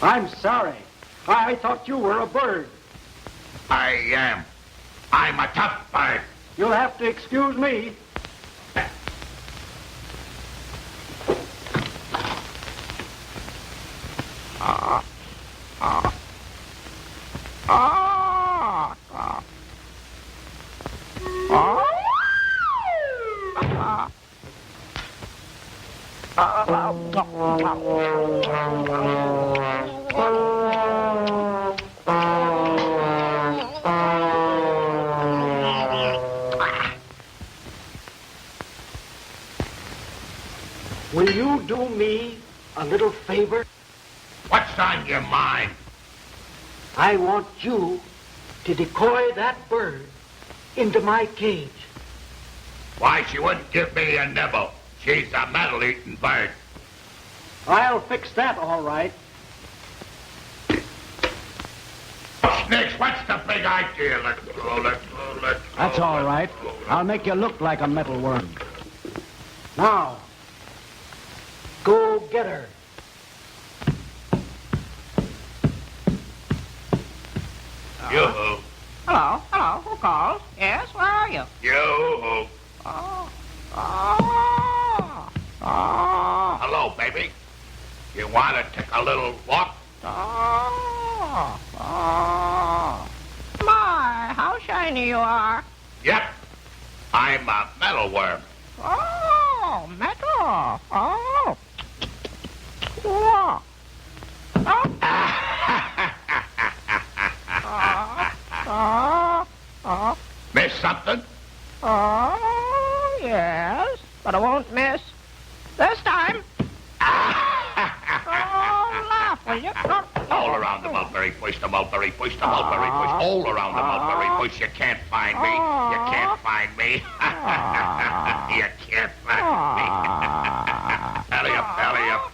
I'm sorry. I thought you were a bird. I am. I'm a tough bird. You'll have to excuse me. Will you do me a little favor? What's on your mind? I want you to decoy that bird into my cage. Why, she wouldn't give me a nibble. She's a metal-eating bird. I'll fix that all right. Snakes, what's the big idea? Let's go. That's all right. I'll make you look like a metal worm. Now, go get her. Yoo-hoo. Hello, who calls? Yes, where are you? Yoo-hoo. Oh. Hello, baby. You want to take a little walk? My, how shiny you are. Yep. I'm a metal worm. Oh, metal. Oh. Whoa. Miss something? Oh, yes, but I won't miss this time. Oh, laugh, will you? All around the mulberry bush, the mulberry bush, the mulberry bush. All around the mulberry bush. You can't find me. You can't find me. You can't find me. Belly up, belly up.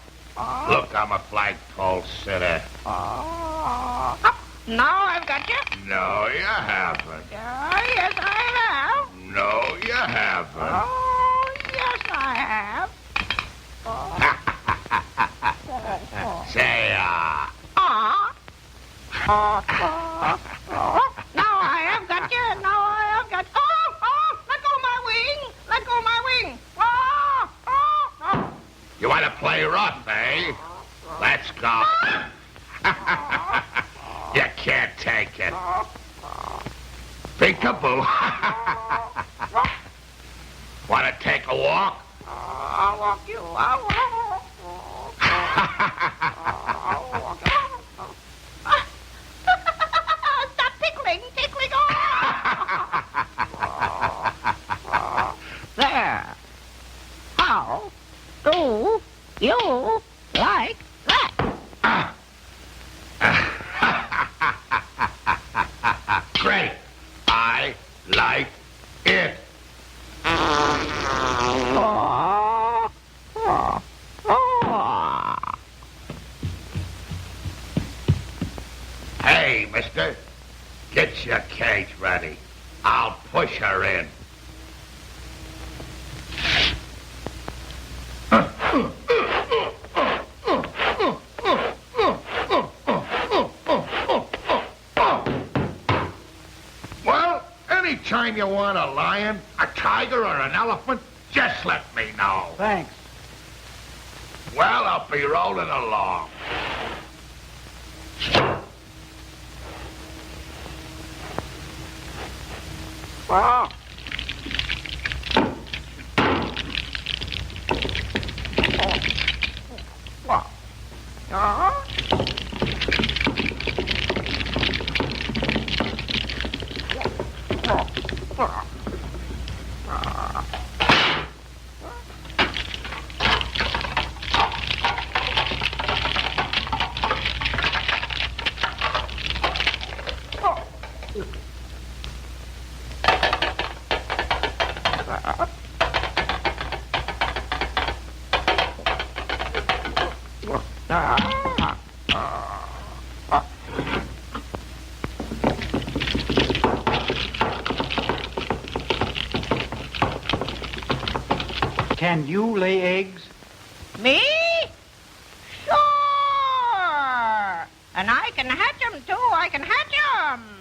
Look, I'm a flagpole sitter. Now I've got you. No, you haven't. Yes, I have. No, you haven't. Oh, yes, I have. Say, Now I have got you. Now I have got. Oh, let go my wing. Let go my wing. You want to play rough, eh? Let's go. You can't take it. Peekaboo. Want to take a walk? I'll walk you. I'll walk. Stop tickling. There. How do you like that? Great. I like it. Hey, mister, get your cage ready. I'll push her in. Well, anytime you want a lion, a tiger, or an elephant, just let me know. Thanks. Well, I'll be rolling along. Oh. Can you lay eggs? Me? Sure. And I can hatch 'em, too. I can hatch 'em.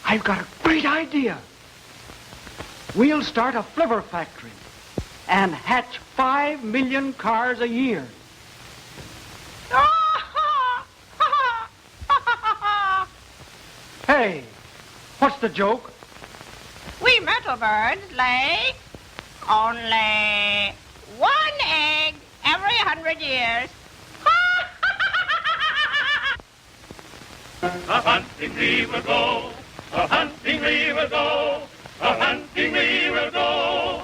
I've got a great idea. We'll start a flivver factory and hatch 5 million cars a year. Hey, what's the joke? We metal birds lay only 1 egg every 100 years. A hunting we will go, a hunting we will go, a hunting we will go.